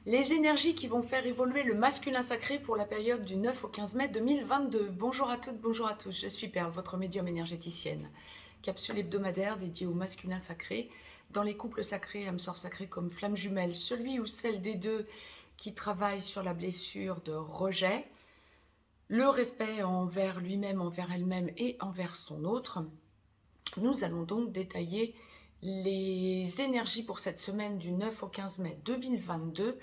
Les énergies qui vont faire évoluer le masculin sacré pour la période du 9 au 15 mai 2022. Bonjour à toutes, bonjour à tous. Je suis Perle, votre médium énergéticienne. Capsule hebdomadaire dédiée au masculin sacré. Dans les couples sacrés, âme sœur sacrée comme flamme jumelle, celui ou celle des deux qui travaille sur la blessure de rejet, le respect envers lui-même, envers elle-même et envers son autre. Nous allons donc détailler les énergies pour cette semaine du 9 au 15 mai 2022,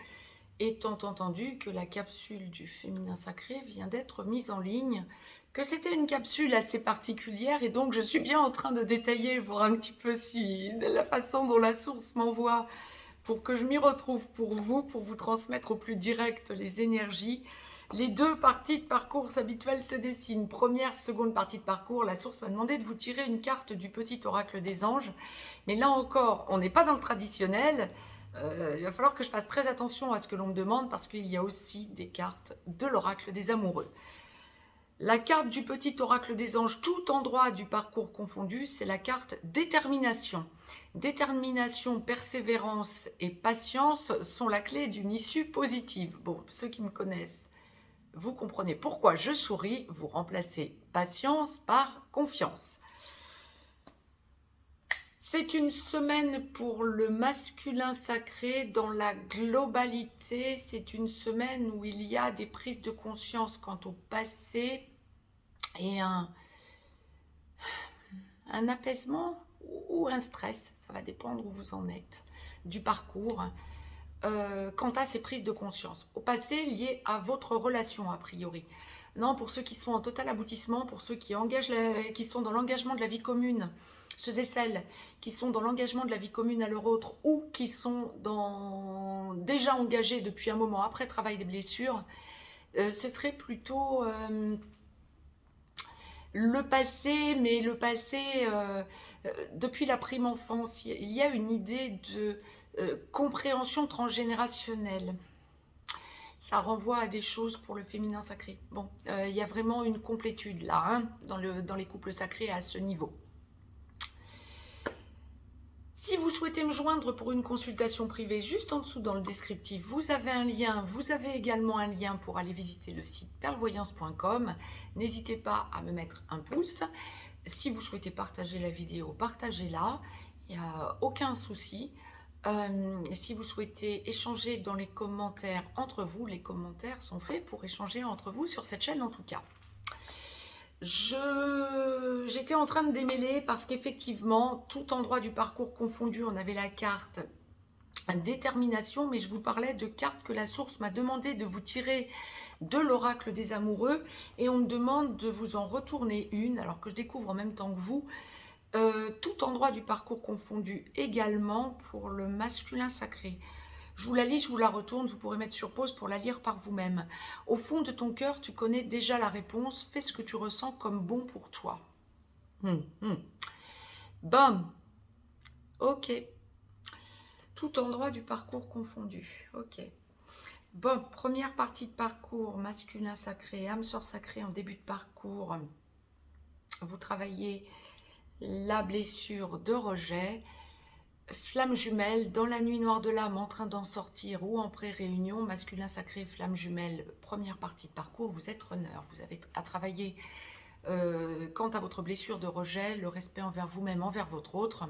étant entendu que la capsule du féminin sacré vient d'être mise en ligne, que c'était une capsule assez particulière et donc je suis bien en train de détailler, voir un petit peu si la façon dont la source m'envoie pour que je m'y retrouve pour vous transmettre au plus direct les énergies. Les deux parties de parcours habituelles se dessinent. Première, seconde partie de parcours, la source m'a demandé de vous tirer une carte du petit oracle des anges. Mais là encore, on n'est pas dans le traditionnel. Il va falloir que je fasse très attention à ce que l'on me demande parce qu'il y a aussi des cartes de l'oracle des amoureux. La carte du petit oracle des anges, tout endroit du parcours confondu, c'est la carte détermination. Détermination, persévérance et patience sont la clé d'une issue positive. Bon, ceux qui me connaissent, vous comprenez pourquoi je souris, vous remplacez patience par confiance. C'est une semaine pour le masculin sacré dans la globalité. C'est une semaine où il y a des prises de conscience quant au passé et un apaisement ou un stress, ça va dépendre où vous en êtes, du parcours, quant à ces prises de conscience. Au passé, liées à votre relation, a priori. Non, pour ceux qui sont en total aboutissement, pour ceux qui sont dans l'engagement de la vie commune, ceux et celles qui sont dans l'engagement de la vie commune à leur autre ou qui sont déjà engagés depuis un moment après travail des blessures, ce serait plutôt le passé, mais le passé, depuis la prime enfance, il y a une idée de compréhension transgénérationnelle. Ça renvoie à des choses pour le féminin sacré. Bon, il y a vraiment une complétude là, hein, dans les couples sacrés à ce niveau. Si vous souhaitez me joindre pour une consultation privée, juste en dessous dans le descriptif, vous avez un lien. Vous avez également un lien pour aller visiter le site perlevoyance.com. N'hésitez pas à me mettre un pouce. Si vous souhaitez partager la vidéo, partagez-la. Il n'y a aucun souci. Si vous souhaitez échanger dans les commentaires entre vous, les commentaires sont faits pour échanger entre vous sur cette chaîne en tout cas. J'étais en train de démêler parce qu'effectivement, tout endroit du parcours confondu, on avait la carte détermination, mais je vous parlais de cartes que la source m'a demandé de vous tirer de l'oracle des amoureux et on me demande de vous en retourner une, alors que je découvre en même temps que vous, tout endroit du parcours confondu également pour le masculin sacré. Je vous la lis, je vous la retourne, vous pourrez mettre sur pause pour la lire par vous-même. Au fond de ton cœur, tu connais déjà la réponse, fais ce que tu ressens comme bon pour toi. Bam. Ok. Tout endroit du parcours confondu. Ok. Bon, première partie de parcours, masculin sacré, âme sœur sacrée en début de parcours. Vous travaillez la blessure de rejet. Flamme jumelle, dans la nuit noire de l'âme, en train d'en sortir ou en pré-réunion, masculin sacré, flamme jumelle, première partie de parcours, vous êtes runner. Vous avez à travailler quant à votre blessure de rejet, le respect envers vous-même, envers votre autre,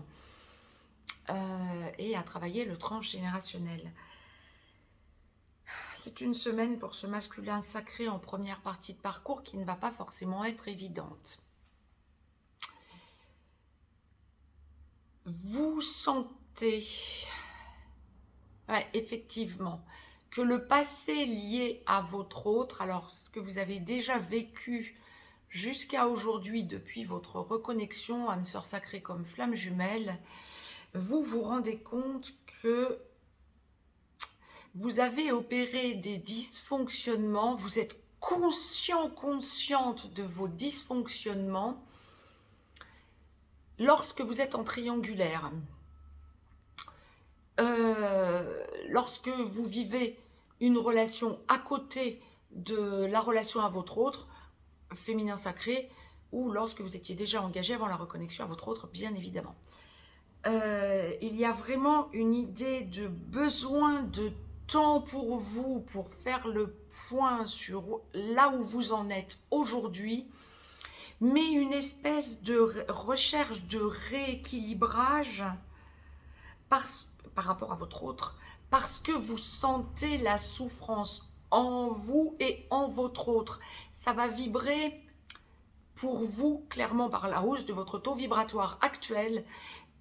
et à travailler le transgénérationnel. C'est une semaine pour ce masculin sacré en première partie de parcours qui ne va pas forcément être évidente. Vous sentez, ouais, effectivement, que le passé lié à votre autre, alors ce que vous avez déjà vécu jusqu'à aujourd'hui depuis votre reconnexion, âme sœur sacrée comme flamme jumelle, vous vous rendez compte que vous avez opéré des dysfonctionnements, vous êtes consciente de vos dysfonctionnements lorsque vous êtes en triangulaire. Lorsque vous vivez une relation à côté de la relation à votre autre, féminin sacré, ou lorsque vous étiez déjà engagé avant la reconnexion à votre autre, bien évidemment. Il y a vraiment une idée de besoin de temps pour vous pour faire le point sur là où vous en êtes aujourd'hui, mais une espèce de recherche de rééquilibrage par, par rapport à votre autre, parce que vous sentez la souffrance en vous et en votre autre. Ça va vibrer pour vous clairement par la hausse de votre taux vibratoire actuel.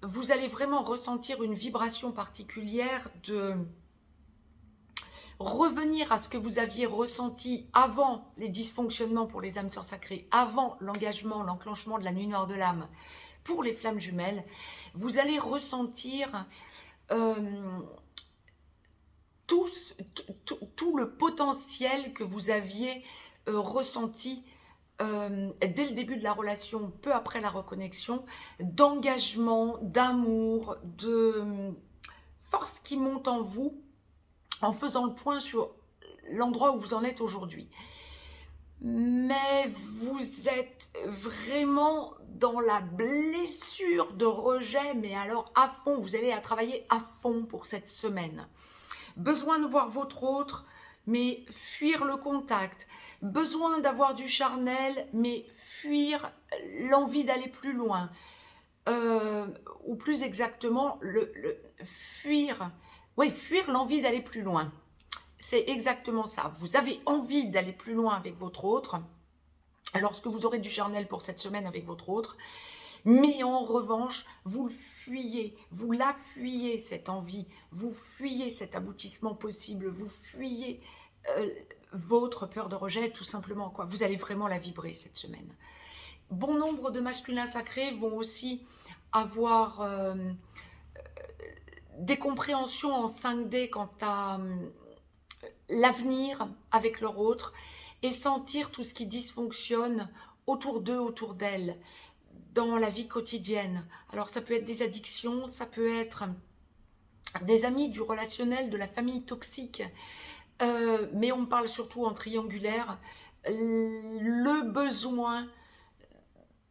Vous allez vraiment ressentir une vibration particulière de revenir à ce que vous aviez ressenti avant les dysfonctionnements pour les âmes sœurs sacrées, avant l'engagement, l'enclenchement de la nuit noire de l'âme pour les flammes jumelles. Vous allez ressentir tout le potentiel que vous aviez ressenti dès le début de la relation, peu après la reconnexion, d'engagement, d'amour, de force qui monte en vous, en faisant le point sur l'endroit où vous en êtes aujourd'hui. Mais vous êtes vraiment dans la blessure de rejet, mais alors à fond, vous allez à travailler à fond pour cette semaine. Besoin de voir votre autre, mais fuir le contact. Besoin d'avoir du charnel, mais fuir l'envie d'aller plus loin. Ou plus exactement, fuir l'envie d'aller plus loin. C'est exactement ça. Vous avez envie d'aller plus loin avec votre autre, lorsque vous aurez du charnel pour cette semaine avec votre autre, mais en revanche, vous le fuyez, vous la fuyez cette envie, vous fuyez cet aboutissement possible, vous fuyez votre peur de rejet, tout simplement, quoi. Vous allez vraiment la vibrer cette semaine. Bon nombre de masculins sacrés vont aussi avoir des compréhensions en 5D quant à l'avenir avec leur autre et sentir tout ce qui dysfonctionne autour d'eux, autour d'elles, dans la vie quotidienne. Alors ça peut être des addictions, ça peut être des amis, du relationnel, de la famille toxique, mais on parle surtout en triangulaire, le besoin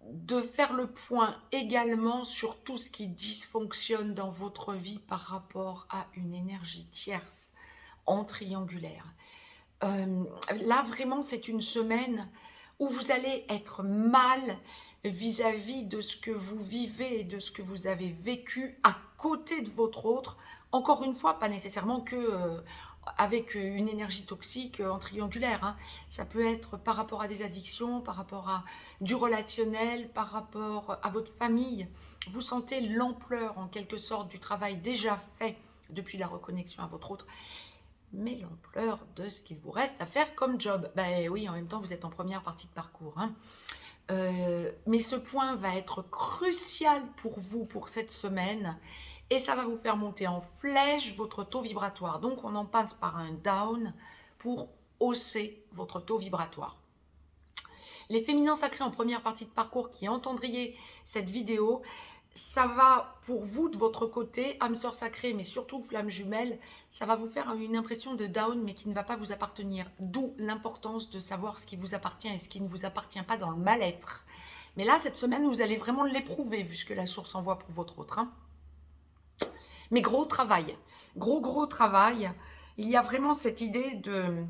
de faire le point également sur tout ce qui dysfonctionne dans votre vie par rapport à une énergie tierce en triangulaire. Là, vraiment, c'est une semaine où vous allez être mal vis-à-vis de ce que vous vivez et de ce que vous avez vécu à côté de votre autre. Encore une fois, pas nécessairement que avec une énergie toxique en triangulaire, hein. Ça peut être par rapport à des addictions, par rapport à du relationnel, par rapport à votre famille. Vous sentez l'ampleur en quelque sorte du travail déjà fait depuis la reconnexion à votre autre, mais l'ampleur de ce qu'il vous reste à faire comme job. Ben oui, en même temps, vous êtes en première partie de parcours, hein. Mais ce point va être crucial pour vous pour cette semaine et ça va vous faire monter en flèche votre taux vibratoire. Donc, on en passe par un down pour hausser votre taux vibratoire. Les féminins sacrés en première partie de parcours qui entendriez cette vidéo, ça va pour vous de votre côté, âme sœur sacrée, mais surtout flamme jumelle, ça va vous faire une impression de down, mais qui ne va pas vous appartenir. D'où l'importance de savoir ce qui vous appartient et ce qui ne vous appartient pas dans le mal-être. Mais là, cette semaine, vous allez vraiment l'éprouver, vu ce que la source envoie pour votre autre, hein. Mais gros travail, gros travail. Il y a vraiment cette idée de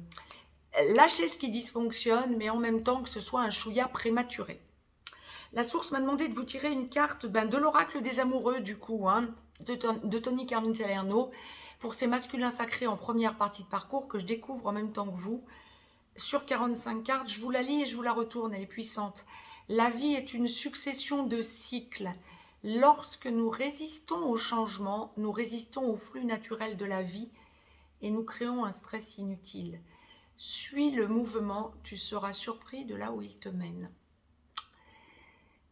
lâcher ce qui dysfonctionne, mais en même temps que ce soit un chouïa prématuré. La source m'a demandé de vous tirer une carte de l'oracle des amoureux, du coup, hein, de Tony Carmine Salerno, pour ces masculins sacrés en première partie de parcours que je découvre en même temps que vous. Sur 45 cartes, je vous la lis et je vous la retourne, elle est puissante. La vie est une succession de cycles. Lorsque nous résistons au changement, nous résistons au flux naturel de la vie et nous créons un stress inutile. Suis le mouvement, tu seras surpris de là où il te mène.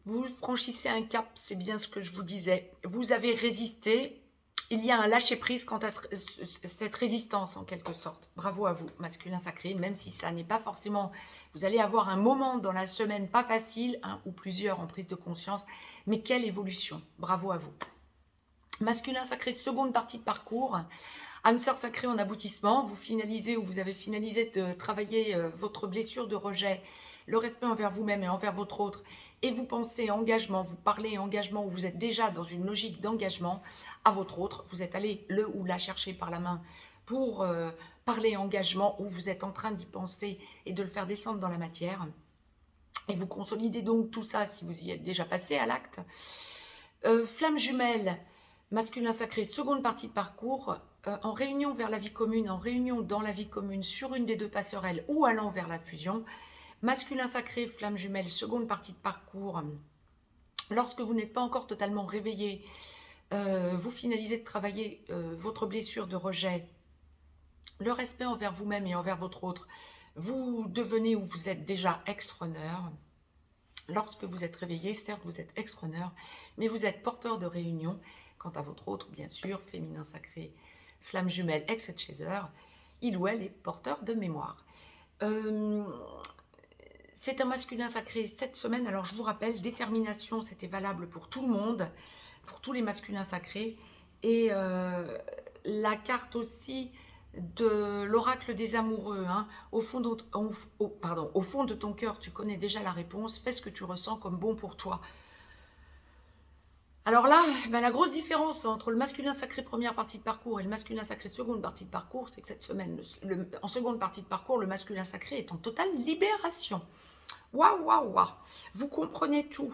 Vous franchissez un cap, c'est bien ce que je vous disais. Vous avez résisté. Il y a un lâcher-prise quant à cette résistance en quelque sorte. Bravo à vous, masculin sacré, même si ça n'est pas forcément... Vous allez avoir un moment dans la semaine pas facile, hein, ou plusieurs en prise de conscience, mais quelle évolution. Bravo à vous. Masculin sacré, seconde partie de parcours. Âme sœur sacrée en aboutissement. Vous finalisez ou vous avez finalisé de travailler votre blessure de rejet, le respect envers vous-même et envers votre autre. Et vous pensez engagement, vous parlez engagement, ou vous êtes déjà dans une logique d'engagement à votre autre. Vous êtes allé le ou la chercher par la main pour parler engagement, ou vous êtes en train d'y penser et de le faire descendre dans la matière. Et vous consolidez donc tout ça si vous y êtes déjà passé à l'acte. Flamme jumelle, masculin sacré, seconde partie de parcours, en réunion vers la vie commune, en réunion dans la vie commune sur une des deux passerelles ou allant vers la fusion. Masculin sacré, flamme jumelle, seconde partie de parcours. Lorsque vous n'êtes pas encore totalement réveillé, vous finalisez de travailler votre blessure de rejet, le respect envers vous-même et envers votre autre. Vous devenez ou vous êtes déjà ex-runner. Lorsque vous êtes réveillé, certes, vous êtes ex-runner, mais vous êtes porteur de réunion. Quant à votre autre, bien sûr, féminin sacré, flamme jumelle, ex-chaser, il ou elle est porteur de mémoire. C'est un masculin sacré cette semaine. Alors, je vous rappelle, détermination, c'était valable pour tout le monde, pour tous les masculins sacrés. Et la carte aussi de l'oracle des amoureux, hein. Au fond de ton cœur, tu connais déjà la réponse. Fais ce que tu ressens comme bon pour toi. Alors là, la grosse différence entre le masculin sacré première partie de parcours et le masculin sacré seconde partie de parcours, c'est que cette semaine, en seconde partie de parcours, le masculin sacré est en totale libération. Waouh, waouh, waouh. Vous comprenez tout.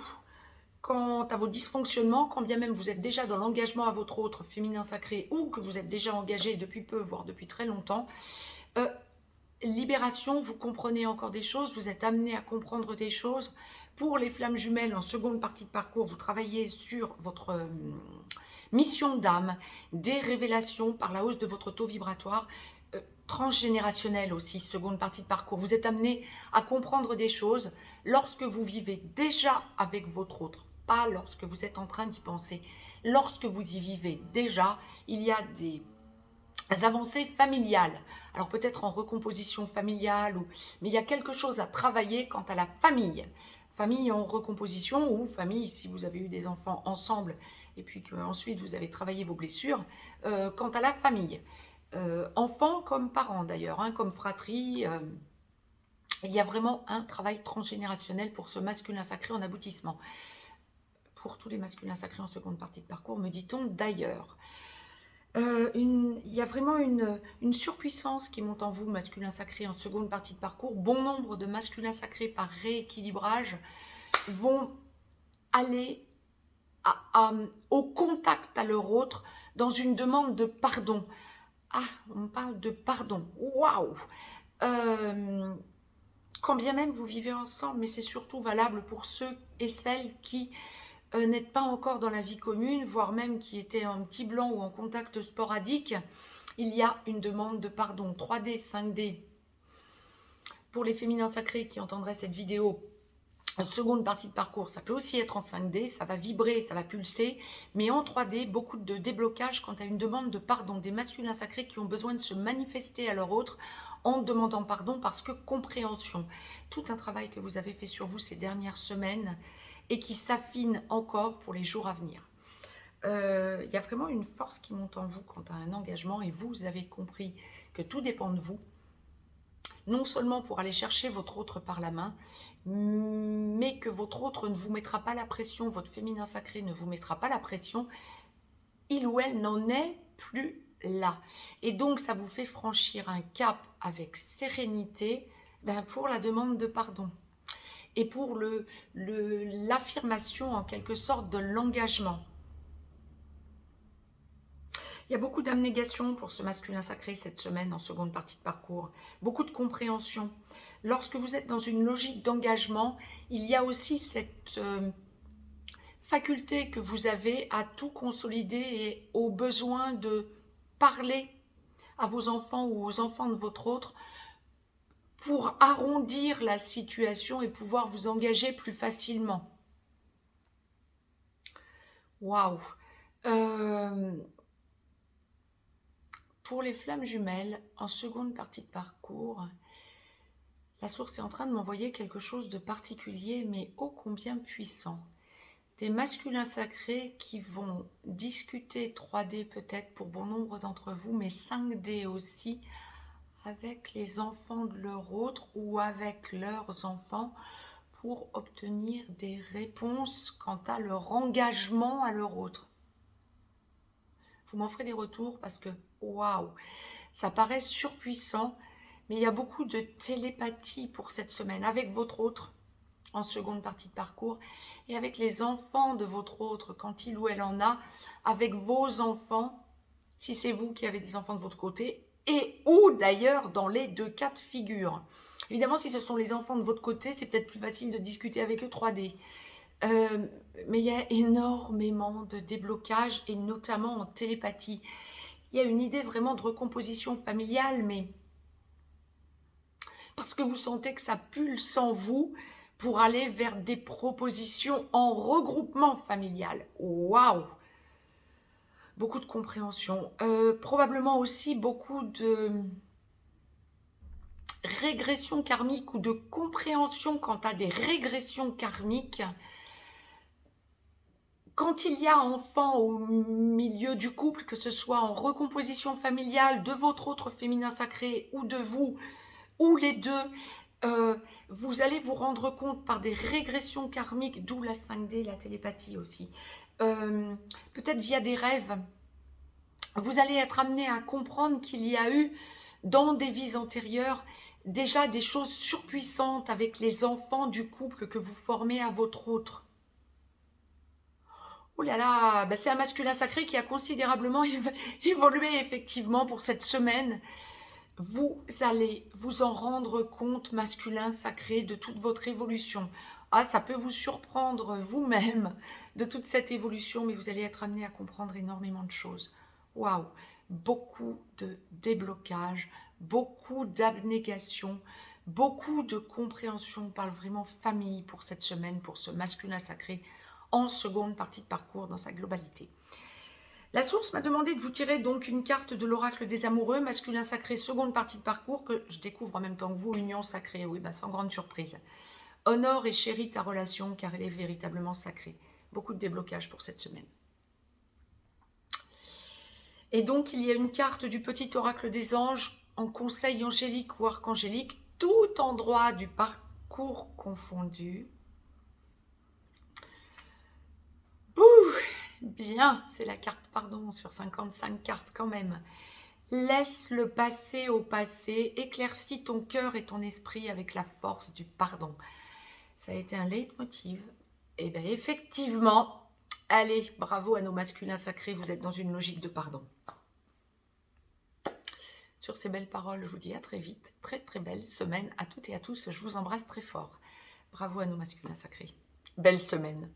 Quant à vos dysfonctionnements, quand bien même vous êtes déjà dans l'engagement à votre autre féminin sacré ou que vous êtes déjà engagé depuis peu, voire depuis très longtemps, libération, vous comprenez encore des choses, vous êtes amené à comprendre des choses. Pour les flammes jumelles, en seconde partie de parcours, vous travaillez sur votre mission d'âme, des révélations par la hausse de votre taux vibratoire, transgénérationnel aussi, seconde partie de parcours. Vous êtes amené à comprendre des choses lorsque vous vivez déjà avec votre autre, pas lorsque vous êtes en train d'y penser. Lorsque vous y vivez déjà, il y a des avancées familiales. Alors peut-être en recomposition familiale, mais il y a quelque chose à travailler quant à la famille. Famille en recomposition ou famille si vous avez eu des enfants ensemble et puis qu'ensuite vous avez travaillé vos blessures. Quant à la famille, enfants comme parents d'ailleurs, hein, comme fratrie, il y a vraiment un travail transgénérationnel pour ce masculin sacré en aboutissement. Pour tous les masculins sacrés en seconde partie de parcours, me dit-on d'ailleurs. Il y a vraiment une surpuissance qui monte en vous, masculin sacré en seconde partie de parcours. Bon nombre de masculins sacrés par rééquilibrage vont aller au contact à leur autre dans une demande de pardon. Ah, on parle de pardon. Waouh! Quand bien même vous vivez ensemble, mais c'est surtout valable pour ceux et celles qui n'êtes pas encore dans la vie commune, voire même qui étaient en petit blanc ou en contact sporadique, il y a une demande de pardon. 3D, 5D. Pour les féminins sacrés qui entendraient cette vidéo, en seconde partie de parcours, ça peut aussi être en 5D, ça va vibrer, ça va pulser, mais en 3D, beaucoup de déblocage quant à une demande de pardon, des masculins sacrés qui ont besoin de se manifester à leur autre en demandant pardon parce que compréhension. Tout un travail que vous avez fait sur vous ces dernières semaines et qui s'affine encore pour les jours à venir. Il y a vraiment une force qui monte en vous quant à un engagement et vous avez compris que tout dépend de vous. Non seulement pour aller chercher votre autre par la main, mais que votre autre ne vous mettra pas la pression, votre féminin sacré ne vous mettra pas la pression, il ou elle n'en est plus là. Et donc, ça vous fait franchir un cap avec sérénité pour la demande de pardon. Et pour l'affirmation en quelque sorte de l'engagement. Il y a beaucoup d'abnégation pour ce masculin sacré cette semaine en seconde partie de parcours. Beaucoup de compréhension. Lorsque vous êtes dans une logique d'engagement, il y a aussi cette faculté que vous avez à tout consolider et au besoin de parler à vos enfants ou aux enfants de votre autre pour arrondir la situation et pouvoir vous engager plus facilement. Waouh! Pour les flammes jumelles, en seconde partie de parcours, la source est en train de m'envoyer quelque chose de particulier, mais ô combien puissant. Des masculins sacrés qui vont discuter 3D peut-être pour bon nombre d'entre vous, mais 5D aussi, avec les enfants de leur autre ou avec leurs enfants pour obtenir des réponses quant à leur engagement à leur autre. Vous m'en ferez des retours parce que, waouh! ça paraît surpuissant, mais il y a beaucoup de télépathie pour cette semaine avec votre autre en seconde partie de parcours et avec les enfants de votre autre quand il ou elle en a, avec vos enfants, si c'est vous qui avez des enfants de votre côté, et ou d'ailleurs dans les deux cas de figure. Évidemment, si ce sont les enfants de votre côté, c'est peut-être plus facile de discuter avec eux 3D. Mais il y a énormément de déblocages et notamment en télépathie. Il y a une idée vraiment de recomposition familiale, mais parce que vous sentez que ça pulse en vous pour aller vers des propositions en regroupement familial. Waouh! Beaucoup de compréhension. Probablement aussi beaucoup de régression karmique ou de compréhension quant à des régressions karmiques. Quand il y a enfant au milieu du couple, que ce soit en recomposition familiale de votre autre féminin sacré ou de vous, ou les deux, vous allez vous rendre compte par des régressions karmiques, d'où la 5D, la télépathie aussi, peut-être via des rêves, vous allez être amené à comprendre qu'il y a eu dans des vies antérieures déjà des choses surpuissantes avec les enfants du couple que vous formez à votre autre. Oh là là, c'est un masculin sacré qui a considérablement évolué effectivement pour cette semaine. Vous allez vous en rendre compte, masculin sacré, de toute votre évolution. Ah, ça peut vous surprendre vous-même de toute cette évolution, mais vous allez être amené à comprendre énormément de choses. Waouh, beaucoup de déblocage, beaucoup d'abnégation, beaucoup de compréhension. On parle vraiment famille pour cette semaine, pour ce masculin sacré en seconde partie de parcours dans sa globalité. La source m'a demandé de vous tirer donc une carte de l'oracle des amoureux, masculin sacré, seconde partie de parcours, que je découvre en même temps que vous, union sacrée, oui, sans grande surprise. Honore et chéris ta relation car elle est véritablement sacrée. Beaucoup de déblocage pour cette semaine. Et donc, il y a une carte du petit oracle des anges en conseil angélique ou archangélique, tout endroit du parcours confondu. Ouh, bien, c'est la carte pardon sur 55 cartes quand même. Laisse le passé au passé, éclaircis ton cœur et ton esprit avec la force du pardon. Ça a été un leitmotiv. Et bien effectivement, allez, bravo à nos masculins sacrés, vous êtes dans une logique de pardon. Sur ces belles paroles, je vous dis à très vite, très très belle semaine à toutes et à tous, je vous embrasse très fort. Bravo à nos masculins sacrés. Belle semaine.